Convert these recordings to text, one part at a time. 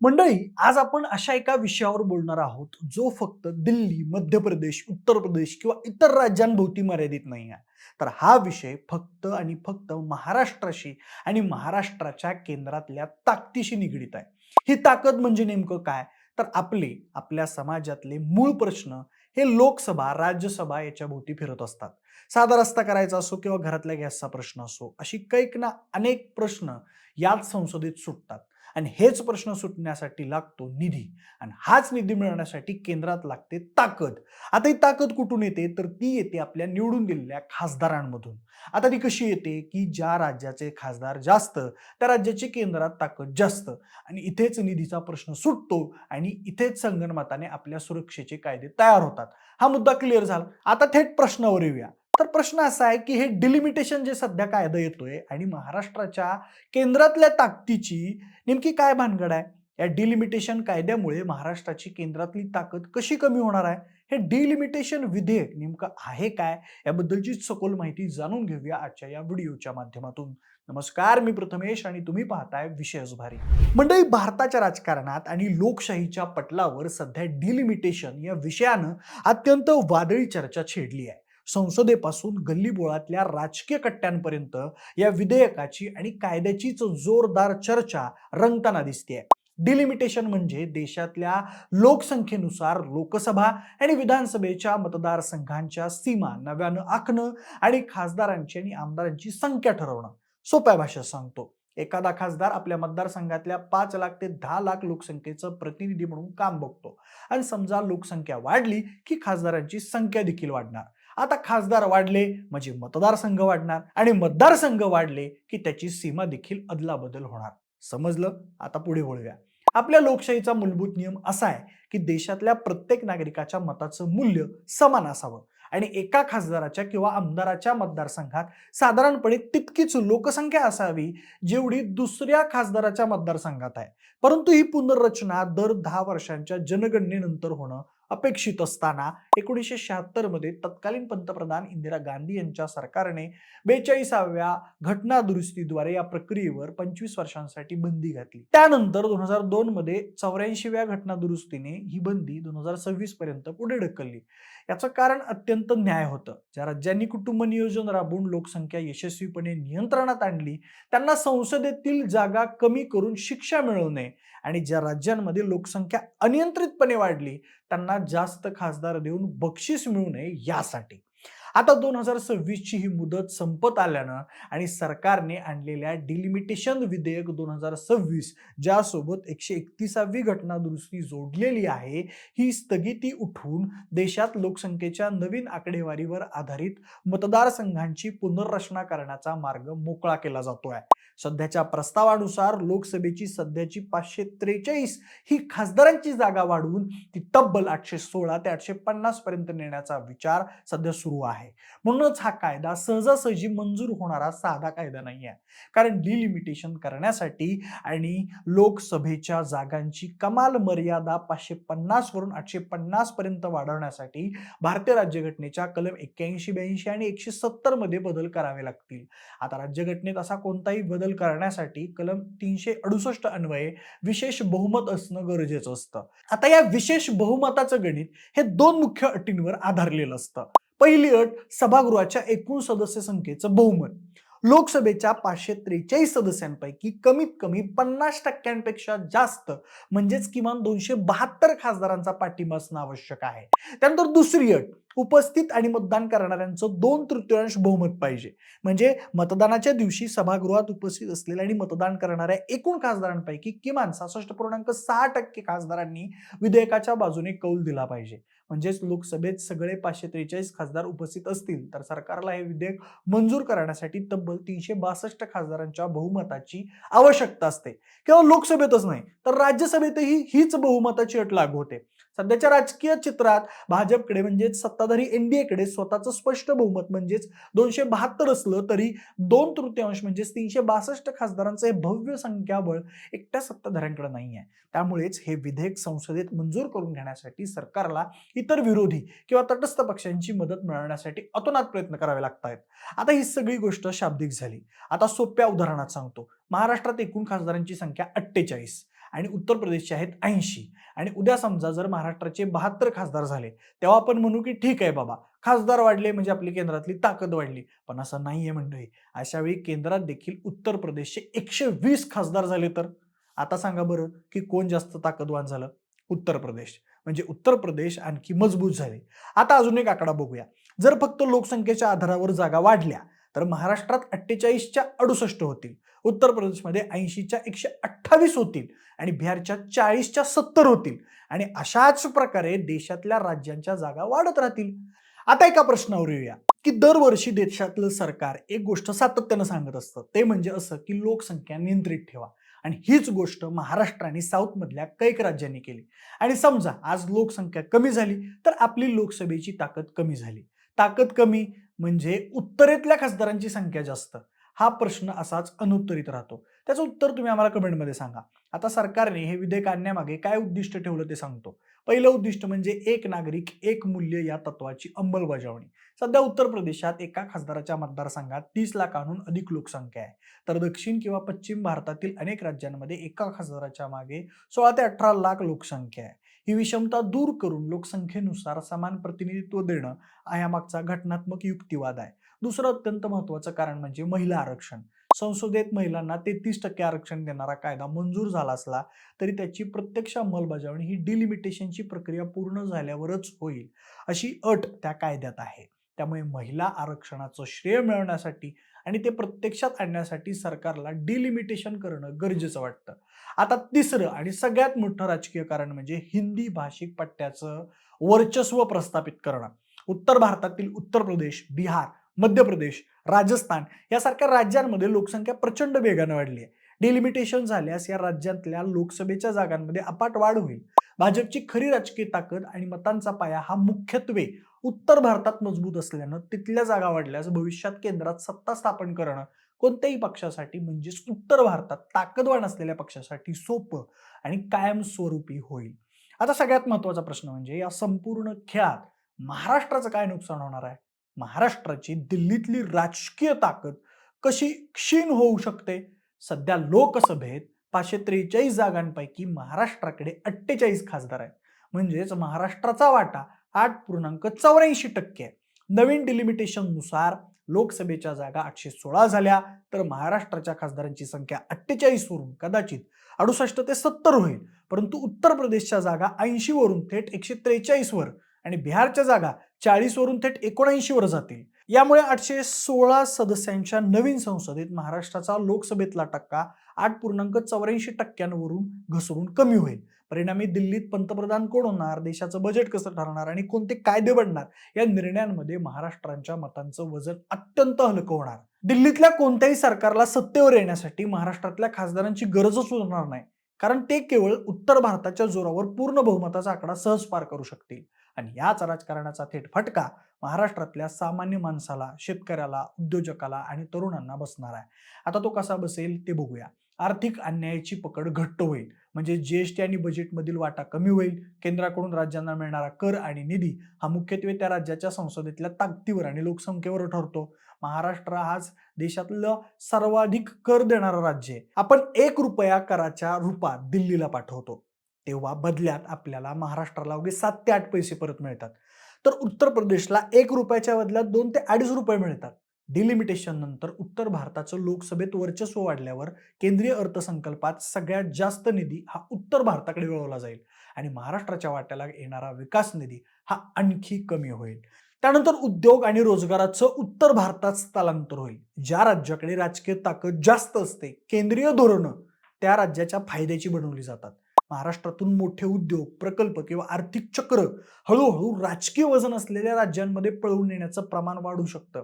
मंडळी, आज आपण अशा एका विषयावर बोलणार आहोत जो फक्त दिल्ली, मध्य प्रदेश, उत्तर प्रदेश किंवा इतर राज्यांभोवती मर्यादित नाही आहे. तर हा विषय फक्त आणि फक्त महाराष्ट्राशी आणि महाराष्ट्राच्या केंद्रातल्या ताकदीशी निगडीत आहे. ही ताकद म्हणजे नेमकं काय? तर आपल्या समाजातले मूळ प्रश्न हे लोकसभा, राज्यसभा याच्या भोवती फिरत असतात. साधा रस्ता करायचा असो किंवा घरातल्या गॅसचा प्रश्न असो, अशी कैक ना अनेक प्रश्न याच संसदेत सुटतात. आणि हेच प्रश्न सुटण्यासाठी लागतो निधी. आणि हाच निधी मिळवण्यासाठी केंद्रात लागते ताकद. आता ही ताकद कुठून येते? तर ती येते आपल्या निवडून दिलेल्या खासदारांमधून. आता ती कशी येते? की ज्या राज्याचे खासदार जास्त, त्या राज्याची केंद्रात ताकद जास्त. आणि इथेच निधीचा प्रश्न सुटतो आणि इथेच संगनमताने आपल्या सुरक्षेचे कायदे तयार होतात. हा मुद्दा क्लिअर झाला. आता थेट प्रश्नावर येऊया. तर प्रश्न असा आहे की हे डिलिमिटेशन जे सध्या कायदा येतोय आणि महाराष्ट्राच्या केंद्रातल्या ताकदीची नेमकी काय भानगड आहे? या डिलिमिटेशन कायद्यामुळे महाराष्ट्राची केंद्रातली ताकद कशी कमी होणार आहे? हे डिलिमिटेशन विधेयक नेमकं आहे काय? याबद्दलची सखोल माहिती जाणून घेऊया आजच्या या व्हिडिओच्या माध्यमातून. नमस्कार, मी प्रथमेश आणि तुम्ही पाहताय विशेष भारी. मंडळी, भारताच्या राजकारणात आणि लोकशाहीच्या पटलावर सध्या डिलिमिटेशन या विषयानं अत्यंत वादळी चर्चा छेडली आहे. संसदेपासून गल्लीबोळातल्या राजकीय कट्ट्यांपर्यंत या विधेयकाची आणि कायद्याचीच जोरदार चर्चा रंगताना दिसतेय. डिलिमिटेशन म्हणजे देशातल्या लोकसंख्येनुसार लोकसभा आणि विधानसभेच्या मतदारसंघांच्या सीमा नव्यानं आखणं आणि खासदारांची आणि आमदारांची संख्या ठरवणं. सोप्या भाषेत सांगतो, एखादा खासदार आपल्या मतदारसंघातल्या 5 लाख ते 10 लाख लोकसंख्येचं प्रतिनिधी म्हणून काम बघतो. आणि समजा लोकसंख्या वाढली की खासदारांची संख्या देखील वाढणार. आता खासदार वाढले म्हणजे मतदारसंघ वाढणार आणि मतदारसंघ वाढले की त्याची सीमा देखील अदलाबदल होणार. समजलं? आता पुढे वळूया. आपल्या लोकशाहीचा मूलभूत नियम असा आहे की देशातल्या प्रत्येक नागरिकाच्या मताचं मूल्य समान असावं आणि एका खासदाराच्या किंवा आमदाराच्या मतदारसंघात साधारणपणे तितकीच लोकसंख्या असावी जेवढी दुसऱ्या खासदाराच्या मतदारसंघात आहे. परंतु ही पुनर्रचना दर 10 वर्षांच्या जनगणनेनंतर होणं अपेक्षित असताना 1976 मध्ये तत्कालीन पंतप्रधान इंदिरा गांधी यांच्या सरकारने 42व्या घटना दुरुस्तीद्वारे या प्रक्रियेवर 25 वर्षांसाठी बंदी घातली. त्यानंतर 2002 मध्ये 84व्या घटना दुरुस्तीने ही बंदी 2026 पर्यंत पुढे ढकलली. याचं कारण अत्यंत न्याय होतं. ज्या राज्यांनी कुटुंब नियोजन राबवून लोकसंख्या यशस्वीपणे नियंत्रणात आणली त्यांना संसदेतील जागा कमी करून शिक्षा मिळवणे आणि ज्या राज्यांमध्ये लोकसंख्या अनियंत्रितपणे वाढली त्यांना जास्त खासदार देऊन बक्षीस मिळू नये यासाठी. आता 2026 ची ही मुदत संपत आल्यानं आणि सरकारने आणलेल्या डिलिमिटेशन विधेयक 2026 ज्यासोबत 131वी घटना दुरुस्ती जोडलेली आहे, ही स्थगिती उठवून देशात लोकसंख्येच्या नवीन आकडेवारीवर आधारित मतदारसंघांची पुनर्रचना करण्याचा मार्ग मोकळा केला जातोय. सध्याच्या प्रस्तावानुसार लोकसभेची सध्याची 543 ही खासदारांची जागा वाढवून ती तब्बल 816 ते 850 पर्यंत नेण्याचा विचार सध्या सुरू आहे. म्हणूनच हा कायदा सहजासहजी मंजूर होणारा साधा कायदा नाही आहे. कारण डिलिमिटेशन करण्यासाठी आणि लोकसभेच्या जागांची कमाल मर्यादा 550 वरून 850 पर्यंत वाढवण्यासाठी भारतीय राज्यघटनेच्या कलम 81, 82 आणि 170 मध्ये बदल करावे लागतील. आता राज्यघटनेत असा कोणताही बदल करण्यासाठी कलम 368 अन्वये विशेष बहुमत असणं गरजेचं असतं. आता या विशेष बहुमताचं गणित हे 2 मुख्य अटींवर आधारलेलं असतं. पहिली अट, सभागृहाच्या एकूण सदस्य संख्येचं बहुमत. लोकसभेच्या 543 सदस्यांपैकी कमीत कमी 50% जास्त म्हणजेच किमान 272 खासदारांचा पाठिंबा असणं आवश्यक आहे. त्यानंतर दुसरी अट, उपस्थित आणि मतदान करणाऱ्यांचं 2/3 बहुमत पाहिजे. म्हणजे मतदानाच्या दिवशी सभागृहात उपस्थित असलेल्या आणि मतदान करणाऱ्या एकूण खासदारांपैकी किमान 66.6% खासदारांनी विधेयकाच्या बाजूने कौल दिला पाहिजे. म्हणजेच लोकसभेत सगळे 543 खासदार उपस्थित असतील तर सरकारला हे विधेयक मंजूर करण्यासाठी तब्बल 362 खासदारांच्या बहुमताची आवश्यकता असते. केवळ लोकसभेतच नाही तर राज्यसभेतही हीच बहुमताची अट लागू होते. सध्याच्या राजकीय चित्रात भाजपकडे म्हणजेच सत्ताधारी एनडीएकडे स्वतःचं स्पष्ट बहुमत म्हणजेच 272 असलं तरी 2/3 म्हणजेच 362 खासदारांचं हे भव्य संख्याबळ एकट्या सत्ताधाऱ्यांकडे नाही आहे. त्यामुळेच हे विधेयक संसदेत मंजूर करून घेण्यासाठी सरकारला इतर विरोधी किंवा तटस्थ पक्षांची मदत मिळवण्यासाठी अतोनात प्रयत्न करावे लागतात. आता ही सगळी गोष्ट शाब्दिक झाली. आता सोप्या उदाहरणात सांगतो. महाराष्ट्रात एकूण खासदारांची संख्या 48 आणि उत्तर प्रदेशचे आहेत 80. आणि उद्या समजा जर महाराष्ट्राचे 72 खासदार झाले, तेव्हा आपण म्हणू की ठीक आहे बाबा, खासदार वाढले म्हणजे आपली केंद्रातली ताकद वाढली. पण असं नाहीये मंडळी. अशा वेळी केंद्रात देखील उत्तर प्रदेशचे 120 खासदार झाले तर? आता सांगा बरं की कोण जास्त ताकदवान झालं? उत्तर प्रदेश. म्हणजे उत्तर प्रदेश आणखी मजबूत झाले. आता अजून एक आकडा बघूया. जर फक्त लोकसंख्येच्या आधारावर जागा वाढल्या तर महाराष्ट्रात 48च्या 68 होतील, उत्तर प्रदेशमध्ये 80च्या 128 होतील आणि बिहारच्या 40च्या 70 होतील आणि अशाच प्रकारे देशातल्या राज्यांच्या जागा वाढत राहतील. आता एका प्रश्नावर येऊया की दरवर्षी देशातलं सरकार एक गोष्ट सातत्यानं सांगत असतं, ते म्हणजे असं की लोकसंख्या नियंत्रित ठेवा. आणि हीच गोष्ट महाराष्ट्र आणि साऊथ मधल्या कैक राज्यांनी केली. आणि समजा आज लोकसंख्या कमी झाली तर आपली लोकसभेची ताकद कमी झाली. ताकद कमी म्हणजे उत्तरेतल्या खासदारांची संख्या जास्त. हा प्रश्न असाच अनुत्तरित राहतो. त्याचं उत्तर तुम्ही आम्हाला कमेंटमध्ये सांगा. आता सरकारने हे विधेयक आणण्यामागे काय उद्दिष्ट ठेवलं ते सांगतो. पहिलं उद्दिष्ट म्हणजे एक नागरिक एक मूल्य या तत्वाची अंमलबजावणी. सध्या उत्तर प्रदेशात एका खासदाराच्या मतदारसंघात 30 लाखांहून अधिक लोकसंख्या आहे. तर दक्षिण किंवा पश्चिम भारतातील अनेक राज्यांमध्ये एका खासदाराच्या मागे 16 ते 18 लाख लोकसंख्या आहे. ही विषमता दूर करून लोकसंख्येनुसार समान प्रतिनिधित्व देणं हा यामागचा घटनात्मक युक्तिवाद आहे. दुसरं अत्यंत महत्त्वाचं कारण म्हणजे महिला आरक्षण. संसदेत महिलांना 33% आरक्षण देणारा कायदा मंजूर झाला असला तरी त्याची प्रत्यक्ष अंमलबजावणी ही डिलिमिटेशनची प्रक्रिया पूर्ण झाल्यावरच होईल, अशी अट त्या कायद्यात आहे. त्यामुळे महिला आरक्षणाचं श्रेय मिळवण्यासाठी आणि ते प्रत्यक्षात आणण्यासाठी सरकारला डिलिमिटेशन करणं गरजेचं वाटतं. आता तिसरं आणि सगळ्यात मोठं राजकीय कारण म्हणजे हिंदी भाषिक पट्ट्याचं वर्चस्व प्रस्थापित करणं. उत्तर भारतातील उत्तर प्रदेश, बिहार, मध्य प्रदेश, राजस्थान यासारख्या राज्यांमध्ये लोकसंख्या प्रचंड वेगाने वाढली आहे. डिलिमिटेशन झाल्यास या राज्यातल्या लोकसभेच्या जागांमध्ये अपाट वाढ होईल. भाजपची खरी राजकीय ताकद आणि मतांचा पाया हा मुख्यत्वे उत्तर भारतात मजबूत असल्यानं तिथल्या जागा वाढल्यास भविष्यात केंद्रात सत्ता स्थापन करणं कोणत्याही पक्षासाठी म्हणजेच उत्तर भारतात ताकदवान असलेल्या पक्षासाठी सोपं आणि कायमस्वरूपी होईल. आता सगळ्यात महत्त्वाचा प्रश्न म्हणजे या संपूर्ण खेळात महाराष्ट्राचं काय नुकसान होणार आहे? महाराष्ट्राची दिल्लीतली राजकीय ताकद कशी क्षीण होऊ शकते? सध्या लोकसभेत 543 जागांपैकी महाराष्ट्राकडे 48 खासदार आहेत. म्हणजेच महाराष्ट्राचा वाटा 8.84% आहे. नवीन डिलिमिटेशननुसार लोकसभेच्या जागा 816 झाल्या तर महाराष्ट्राच्या खासदारांची संख्या 48 वरून कदाचित 68 ते 70 होईल. परंतु उत्तर प्रदेशच्या जागा 80 वरून थेट 143 वर आणि बिहारच्या जागा 40 वरून थेट 79 वर जातील. यामुळे 816 सदस्यांच्या नवीन संसदेत महाराष्ट्राचा लोकसभेतला टक्का 8.84% घसरून कमी होईल. परिणामी दिल्लीत पंतप्रधान कोण होणार, देशाचं बजेट कसं ठरणार आणि कोणते कायदे बनणार या निर्णयांमध्ये महाराष्ट्राच्या मतांचं वजन अत्यंत हलकं होणार. दिल्लीतल्या कोणत्याही सरकारला सत्तेवर येण्यासाठी महाराष्ट्रातल्या खासदारांची गरजच उरणार नाही. कारण ते केवळ उत्तर भारताच्या जोरावर पूर्ण बहुमताचा आकडा सहज पार करू शकतील. आणि याच राजकारणाचा थेट फटका महाराष्ट्रातल्या सामान्य माणसाला, शेतकऱ्याला, उद्योजकाला आणि तरुणांना बसणार आहे. आता तो कसा बसेल ते बघूया. आर्थिक अन्यायाची पकड घट्ट होईल. म्हणजे जीएसटी आणि बजेटमधील वाटा कमी होईल. केंद्राकडून राज्यांना मिळणारा कर आणि निधी हा मुख्यत्वे त्या राज्याच्या संसदेतल्या ताकदीवर आणि लोकसंख्येवर ठरतो. महाराष्ट्र हाच देशातलं सर्वाधिक कर देणारं राज्य आहे. आपण 1 रुपया कराच्या रूपात दिल्लीला पाठवतो तेव्हा बदल्यात आपल्याला महाराष्ट्राला अवघे 7 ते 8 पैसे परत मिळतात. तर उत्तर प्रदेशला 1 रुपयाच्या बदल्यात 2 ते 2.5 रुपये मिळतात. डिलिमिटेशन नंतर उत्तर भारताचं लोकसभेत वर्चस्व वाढल्यावर केंद्रीय अर्थसंकल्पात सगळ्यात जास्त निधी हा उत्तर भारताकडे वळवला जाईल आणि महाराष्ट्राच्या वाट्याला येणारा विकास निधी हा आणखी कमी होईल. त्यानंतर उद्योग आणि रोजगाराचं उत्तर भारतात स्थलांतर होईल. ज्या राज्याकडे राजकीय ताकद जास्त असते, केंद्रीय धोरणं त्या राज्याच्या फायद्याची बनवली जातात. महाराष्ट्रातून मोठे उद्योग, प्रकल्प किंवा आर्थिक चक्र हळूहळू राजकीय वजन असलेल्या राज्यांमध्ये पळवून नेण्याचं प्रमाण वाढू शकतं.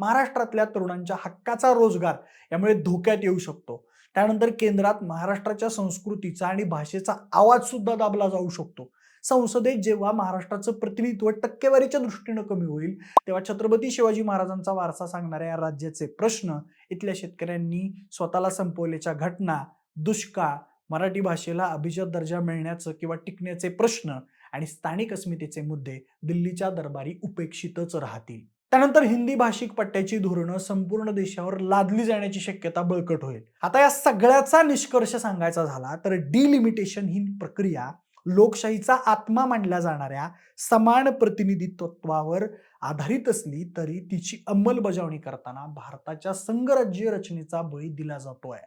महाराष्ट्रातल्या तरुणांच्या हक्काचा रोजगार यामुळे धोक्यात येऊ शकतो. त्यानंतर केंद्रात महाराष्ट्राच्या संस्कृतीचा आणि भाषेचा आवाज सुद्धा दाबला जाऊ शकतो. संसदेत जेव्हा महाराष्ट्राचं प्रतिनिधित्व टक्केवारीच्या दृष्टीनं कमी होईल तेव्हा छत्रपती शिवाजी महाराजांचा वारसा सांगणाऱ्या या राज्याचे प्रश्न, इथल्या शेतकऱ्यांनी स्वतःला संपवल्याच्या घटना, दुष्काळ, मराठी भाषेला अभिजात दर्जा मिळण्याचं किंवा टिकण्याचे प्रश्न आणि स्थानिक अस्मितेचे मुद्दे दिल्लीच्या दरबारी उपेक्षितच राहतील. त्यानंतर हिंदी भाषिक पट्ट्याची धोरणं संपूर्ण देशावर लादली जाण्याची शक्यता बळकट होईल. आता या सगळ्याचा निष्कर्ष सांगायचा झाला तर डिलिमिटेशन ही प्रक्रिया लोकशाहीचा आत्मा मानल्या जाणाऱ्या समान प्रतिनिधित्वावर आधारित असली तरी तिची अंमलबजावणी करताना भारताच्या संघराज्य रचनेचा बळी दिला जातोय.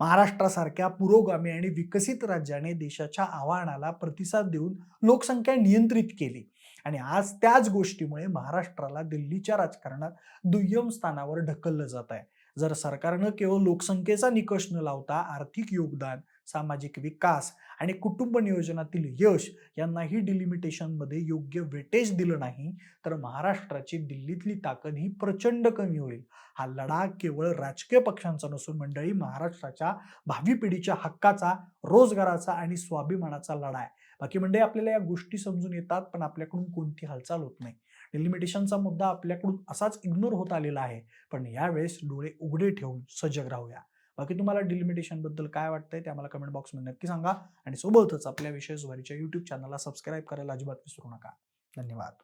महाराष्ट्रासारख्या पुरोगामी आणि विकसित राज्याने देशाच्या आव्हानाला प्रतिसाद देऊन लोकसंख्या नियंत्रित केली आणि आज त्याच गोष्टीमुळे महाराष्ट्राला दिल्लीच्या राजकारणात दुय्यम स्थानावर ढकललं जात आहे. जर सरकारनं केवळ लोकसंख्येचा निकष न लावता आर्थिक योगदान, सामाजिक विकास आणि कुटुंब नियोजनातील यश यांनाही डिलिमिटेशनमध्ये योग्य वेटेज दिलं नाही तर महाराष्ट्राची दिल्लीतली ताकद ही प्रचंड कमी होईल. हा लढा केवळ राजकीय पक्षांचा नसून मंडळी महाराष्ट्राच्या भावी पिढीच्या हक्काचा, रोजगाराचा आणि स्वाभिमानाचा लढा आहे. बाकी म्हणजे आपल्याला या गोष्टी समजून येतात पण आपल्याकडून कोणती हालचाल होत नाही. डिलिमिटेशनचा मुद्दा आपल्याकडून असाच इग्नोर होत आलेला आहे, पण यावेळेस डोळे उघडे ठेवून सजग राहूया. बाकी तुम्हाला डिलिमिटेशन बद्दल काय वाटतंय ते आम्हाला कमेंट बॉक्समध्ये नक्की सांगा आणि सोबतच आपल्या विशेष वारीच्या YouTube चॅनलला सबस्क्राईब करायला अजिबात विसरू नका. धन्यवाद.